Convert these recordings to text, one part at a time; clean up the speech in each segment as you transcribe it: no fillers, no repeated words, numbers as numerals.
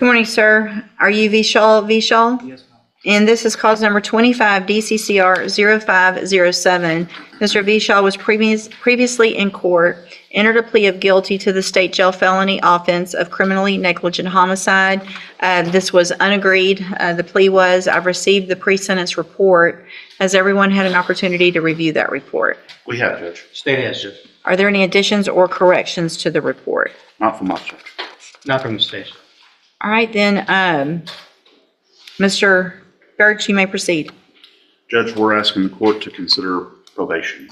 Good morning, sir. Are you Vishal? Yes, ma'am. And this is cause number 25 DCCR 0507. Mr. Vishal was previously in court, entered a plea of guilty to the state jail felony offense of criminally negligent homicide. This was unagreed. The plea was, I've received the pre-sentence report. Has everyone had an opportunity to review that report? We have, Judge. State has, Judge. Are there any additions or corrections to the report? Not from us, Judge. Not from the state. All right, then, Mr. Birch, you may proceed. Judge, we're asking the court to consider probation.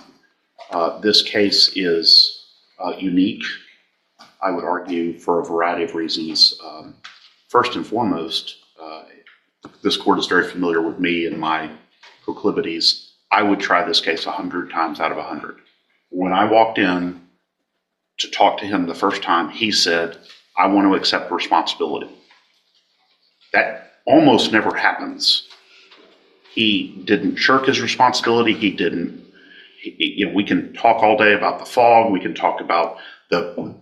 This case is unique, I would argue, for a variety of reasons. First and foremost, this court is very familiar with me and my proclivities. I would try this case 100 times out of 100. When I walked in to talk to him the first time, he said, I want to accept responsibility. That almost never happens. He didn't shirk his responsibility. He didn't, we can talk all day about the fog. We can talk about the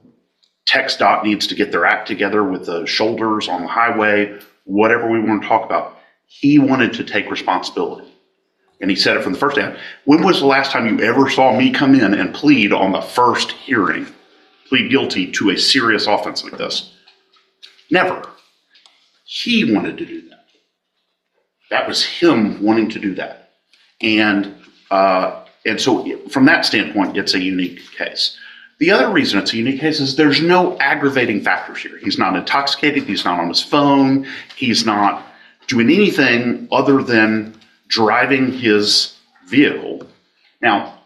text dot needs to get their act together with the shoulders on the highway, whatever we want to talk about. He wanted to take responsibility. And he said it from the first day. When was the last time you ever saw me come in and plead on the first hearing, plead guilty to a serious offense like this? Never. He wanted to do that. That was him wanting to do that. And so from that standpoint, it's a unique case. The other reason it's a unique case is there's no aggravating factors here. He's not intoxicated. He's not on his phone. He's not doing anything other than driving his vehicle. Now,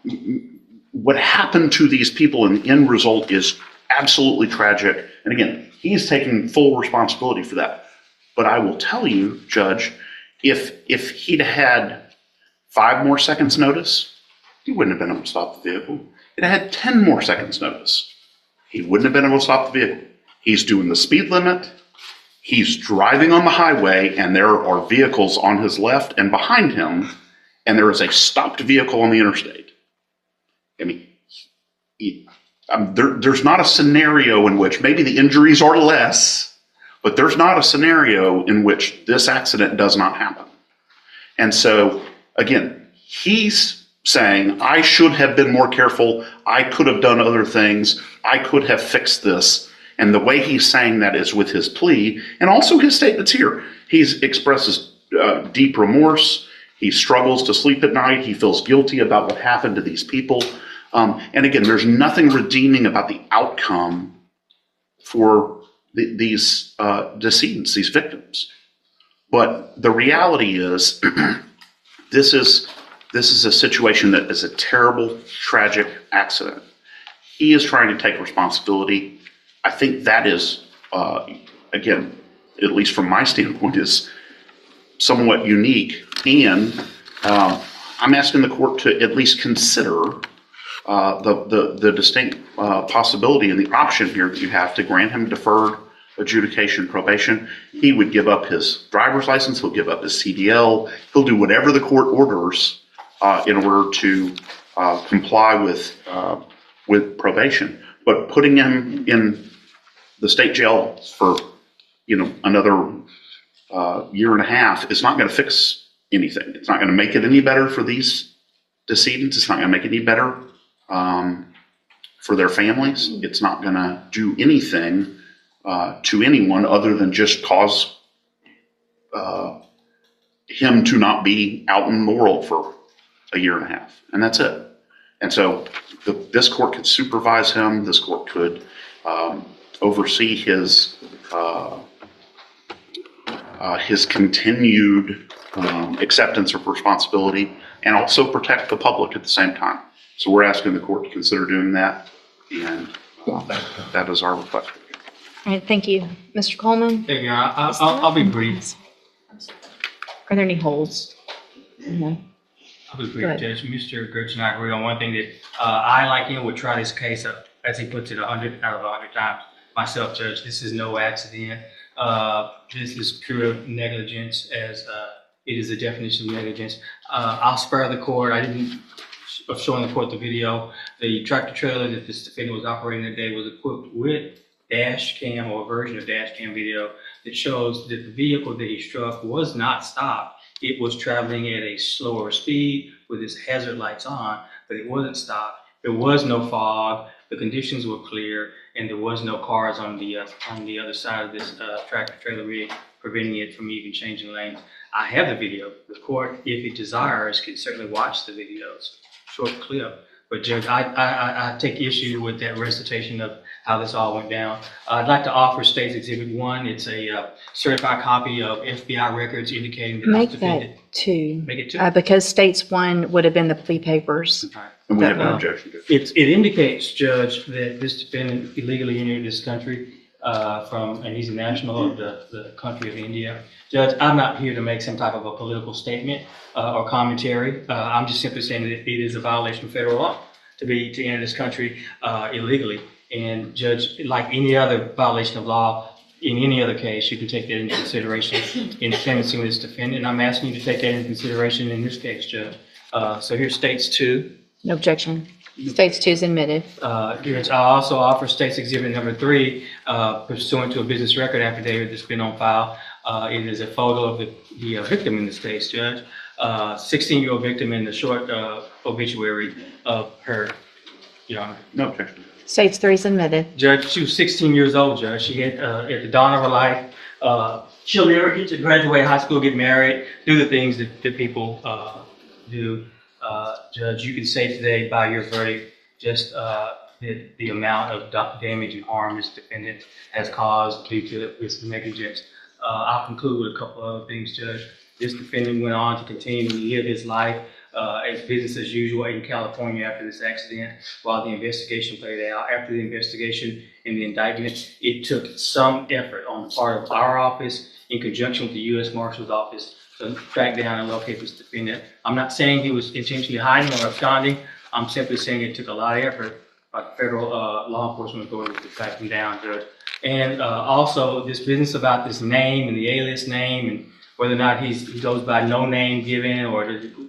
what happened to these people in the end result is absolutely tragic. And again, he's taking full responsibility for that. But I will tell you, Judge, if he'd had 5 more seconds notice, he wouldn't have been able to stop the vehicle. It had 10 more seconds notice. He wouldn't have been able to stop the vehicle. He's doing the speed limit. He's driving on the highway, and there are vehicles on his left and behind him, and there is a stopped vehicle on the interstate. I mean, there's not a scenario in which maybe the injuries are less, but there's not a scenario in which this accident does not happen. And so, again, he's saying, I should have been more careful. I could have done other things. I could have fixed this. And the way he's saying that is with his plea and also his statements here. He expresses deep remorse. He struggles to sleep at night. He feels guilty about what happened to these people. And again, there's nothing redeeming about the outcome for these decedents, these victims. But the reality is, this is a situation that is a terrible, tragic accident. He is trying to take responsibility. I think that is, again, at least from my standpoint, is somewhat unique. And I'm asking the court to at least consider the distinct possibility and the option here that you have to grant him deferred adjudication probation. He would give up his driver's license. He'll give up his CDL. He'll do whatever the court orders in order to comply with probation. But putting him in the state jail for another year and a half is not going to fix anything. It's not going to make it any better for these decedents. It's not going to make it any better for their families. It's not going to do anything to anyone other than just cause him to not be out in the world for a year and a half. And that's it. And so this court could supervise him. This court could oversee his continued acceptance of responsibility and also protect the public at the same time. So we're asking the court to consider doing that, and that is our request. All right, thank you. Mr. Coleman? Thank you. I'll be brief. Are there any holds? No. I'll be brief, Judge. Mr. Gertz and I agree on one thing, that I, like him, would try this case up, as he puts it, 100 out of 100 times. Myself, Judge, this is no accident. This is pure negligence, as it is a definition of negligence. I'll spare the court. I didn't of showing the court the video. The tractor trailer that this defendant was operating that day was equipped with dash cam, or a version of dash cam video. that shows that the vehicle that he struck was not stopped. It was traveling at a slower speed with its hazard lights on, but it wasn't stopped. There was no fog, the conditions were clear, and there was no cars on the other side of this tractor trailer rig, preventing it from even changing lanes. I have the video. The court, if it desires, can certainly watch the videos, short clip. But Judge, I take issue with that recitation of how this all went down. I'd like to offer State's Exhibit 1. It's a certified copy of FBI records indicating that Make this that defendant. 2. Make it 2? Because states 1 would have been the plea papers. All right. And we have no objection to it. It indicates, Judge, that this defendant illegally entered this country and he's a national of the country of India. Judge, I'm not here to make some type of a political statement or commentary. I'm just simply saying that it is a violation of federal law to enter this country illegally. And Judge, like any other violation of law, in any other case, you can take that into consideration in sentencing this defendant. And I'm asking you to take that into consideration in this case, Judge. So here's States 2. No objection. States 2 is admitted. Judge, I also offer State's Exhibit number 3, pursuant to a business record affidavit that's been on file. It is a photo of the victim in this case, Judge. 16-year-old victim in the short obituary of her, Your Honor. No objection. States 3 is admitted. Judge, she was 16 years old, Judge. She had, at the dawn of her life, she'll never get to graduate high school, get married, do the things that people do. Judge, you can say today by your verdict just the amount of damage and harm this defendant has caused due to this negligence. I'll conclude with a couple other things, Judge. This defendant went on to continue to live his life as business as usual in California after this accident while the investigation played out. After the investigation and the indictment, it took some effort on the part of our office in conjunction with the US Marshals office to track down and locate this defendant. I'm not saying he was intentionally hiding or absconding. I'm simply saying it took a lot of effort by federal law enforcement authorities to track him down, Judge. And also this business about this name and the alias name and whether or not he goes by no name given or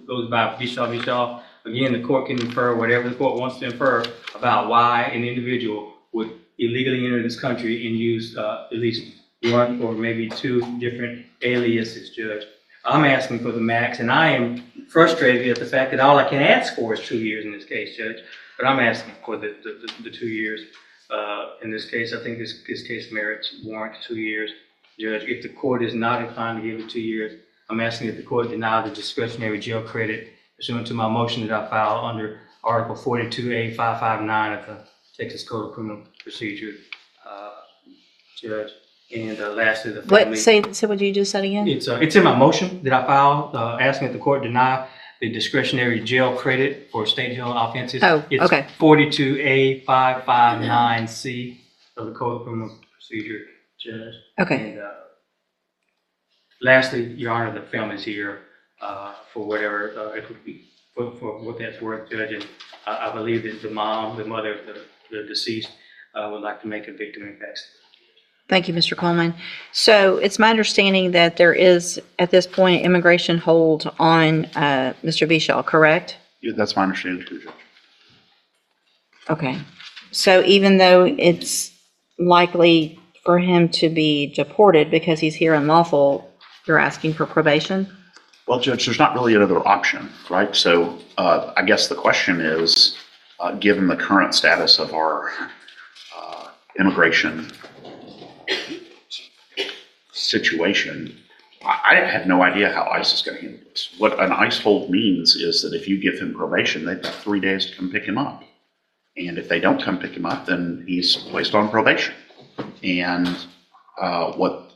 goes by Bishaw. Again, the court can infer whatever the court wants to infer about why an individual would illegally enter this country and use at least one or maybe 2 different aliases, Judge. I'm asking for the max, and I am frustrated at the fact that all I can ask for is 2 years in this case, Judge. But I'm asking for the 2 years. In this case, I think this case warrants 2 years. Judge, if the court is not inclined to give it 2 years, I'm asking that the court deny the discretionary jail credit pursuant to my motion that I filed under Article 42A559 of the Texas Code of Criminal Procedure, Judge. And lastly, the family. Say what you just said again? It's in my motion that I filed asking that the court deny the discretionary jail credit for state jail offenses. Oh, okay. It's 42A559C of the Code of Criminal Procedure, Judge. Okay. And lastly, Your Honor, the family's here for whatever it would be for what that's worth, Judge. And I believe that the mother of the deceased, would like to make a victim impact. Thank you, Mr. Coleman. So it's my understanding that there is, at this point, immigration hold on Mr. Bishaw, correct? Yeah, that's my understanding too, Judge. Okay. So even though it's likely for him to be deported because he's here unlawful, you're asking for probation? Well, Judge, there's not really another option, right? So I guess the question is, given the current status of our immigration situation, I have no idea how ICE is going to handle this. What an ICE hold means is that if you give him probation, they've got 3 days to come pick him up. And if they don't come pick him up, then he's placed on probation. And what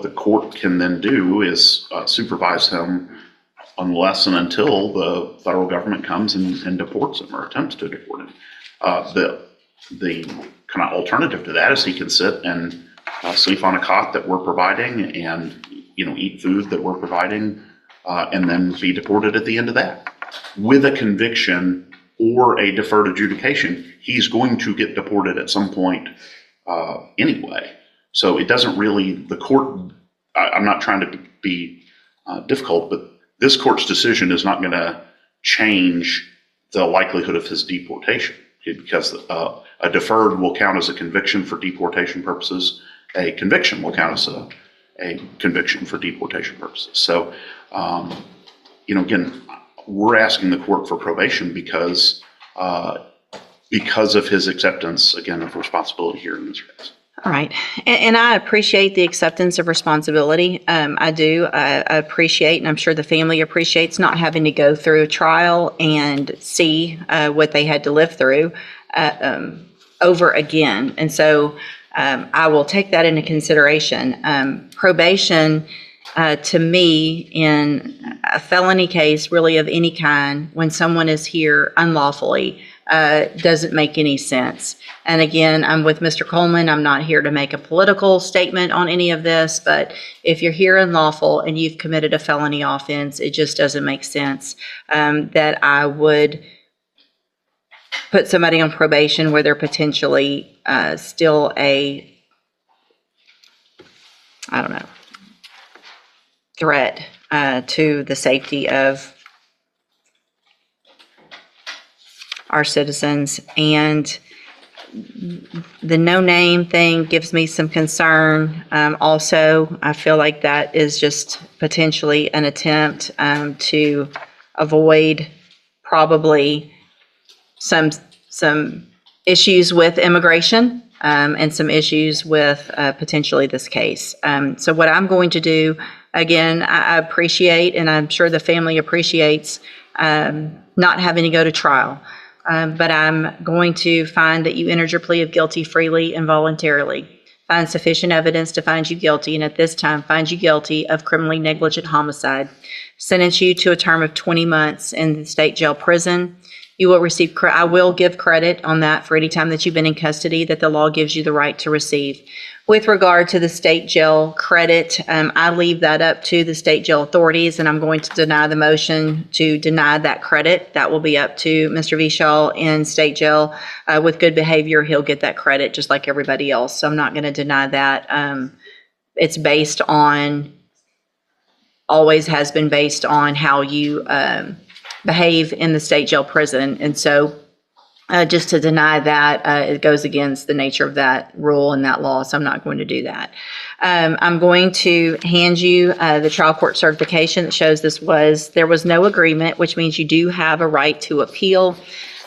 the court can then do is supervise him unless and until the federal government comes and deports him or attempts to deport him. The kind of alternative to that is he can sit and sleep on a cot that we're providing and, eat food that we're providing and then be deported at the end of that. With a conviction or a deferred adjudication, he's going to get deported at some point anyway. So it doesn't really, the court, I'm not trying to be difficult, but this court's decision is not going to change the likelihood of his deportation because A deferred will count as a conviction for deportation purposes. A conviction will count as a conviction for deportation purposes. So, again, we're asking the court for probation because of his acceptance, again, of responsibility here in this case. All right. And I appreciate the acceptance of responsibility. I do. I appreciate, and I'm sure the family appreciates, not having to go through a trial and see what they had to live through over again. And so I will take that into consideration. Probation, to me, in a felony case, really of any kind, when someone is here unlawfully, doesn't make any sense. And again, I'm with Mr. Coleman. I'm not here to make a political statement on any of this, but if you're here unlawful and you've committed a felony offense, it just doesn't make sense that I would put somebody on probation where they're potentially still threat to the safety of our citizens. And the no name thing gives me some concern. Also, I feel like that is just potentially an attempt to avoid probably some issues with immigration and some issues with potentially this case. So what I'm going to do, again, I appreciate, and I'm sure the family appreciates, not having to go to trial. But I'm going to find that you entered your plea of guilty freely and voluntarily, find sufficient evidence to find you guilty, and at this time find you guilty of criminally negligent homicide, sentence you to a term of 20 months in the state jail prison. You will receive, I will give credit on that for any time that you've been in custody that the law gives you the right to receive. With regard to the state jail credit, I leave that up to the state jail authorities, and I'm going to deny the motion to deny that credit. That will be up to Mr. Vishaw in state jail. With good behavior, he'll get that credit just like everybody else. So I'm not going to deny that. It's based on, always has been based on how you behave in the state jail prison. And so just to deny that, it goes against the nature of that rule and that law, so I'm not going to do that. I'm going to hand you the trial court certification that shows there was no agreement, which means you do have a right to appeal.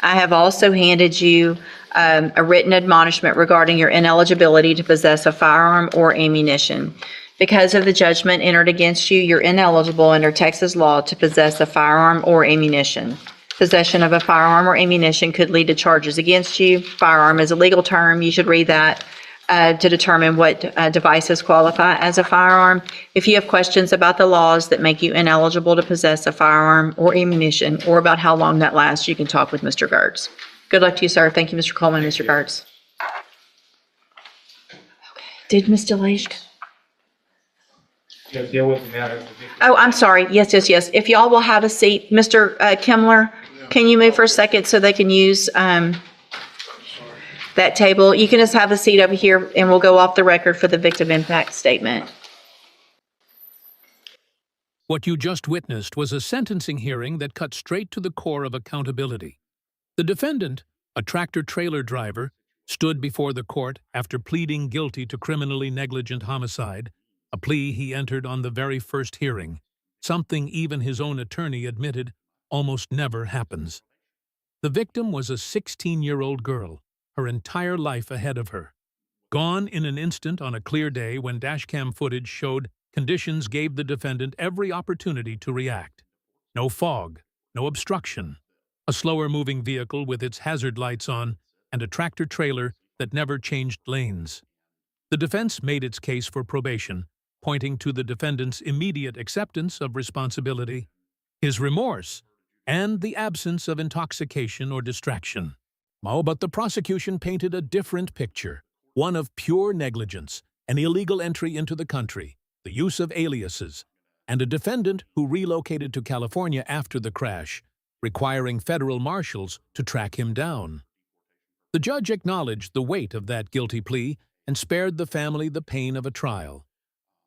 I have also handed you a written admonishment regarding your ineligibility to possess a firearm or ammunition. Because of the judgment entered against you, you're ineligible under Texas law to possess a firearm or ammunition. Possession of a firearm or ammunition could lead to charges against you. Firearm is a legal term. You should read that to determine what devices qualify as a firearm. If you have questions about the laws that make you ineligible to possess a firearm or ammunition, or about how long that lasts, you can talk with Mr. Gertz. Good luck to you, sir. Thank you, Mr. Coleman and Mr. Gertz. Okay. Did Ms. DeLage? Oh, I'm sorry. Yes. If y'all will have a seat. Mr. Kimler, can you move for a second so they can use that table? You can just have a seat over here and we'll go off the record for the victim impact statement. What you just witnessed was a sentencing hearing that cut straight to the core of accountability. The defendant, a tractor-trailer driver, stood before the court after pleading guilty to criminally negligent homicide, a plea he entered on the very first hearing, something even his own attorney admitted almost never happens. The victim was a 16-year-old girl, her entire life ahead of her. Gone in an instant on a clear day when dashcam footage showed conditions gave the defendant every opportunity to react. No fog, no obstruction, a slower-moving vehicle with its hazard lights on, and a tractor-trailer that never changed lanes. The defense made its case for probation, pointing to the defendant's immediate acceptance of responsibility, his remorse, and the absence of intoxication or distraction. Oh, but the prosecution painted a different picture, one of pure negligence, an illegal entry into the country, the use of aliases, and a defendant who relocated to California after the crash, requiring federal marshals to track him down. The judge acknowledged the weight of that guilty plea and spared the family the pain of a trial.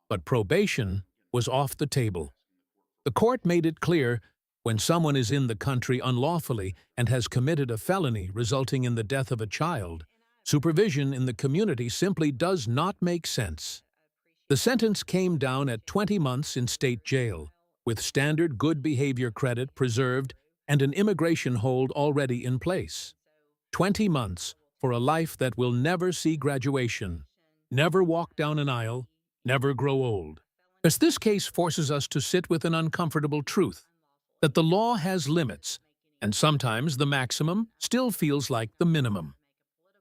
But probation was off the table. The court made it clear when someone is in the country unlawfully and has committed a felony resulting in the death of a child, Supervision in the community simply does not make sense. The sentence came down at 20 months in state jail, with standard good behavior credit preserved and an immigration hold already in place. 20 months for a life that will never see graduation, never walk down an aisle, never grow old. As this case forces us to sit with an uncomfortable truth, that the law has limits, and sometimes the maximum still feels like the minimum.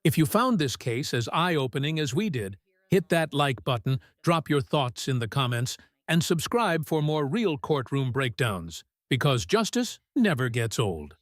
If you found this case as eye-opening as we did, hit that like button, drop your thoughts in the comments, and subscribe for more real courtroom breakdowns, because justice never gets old.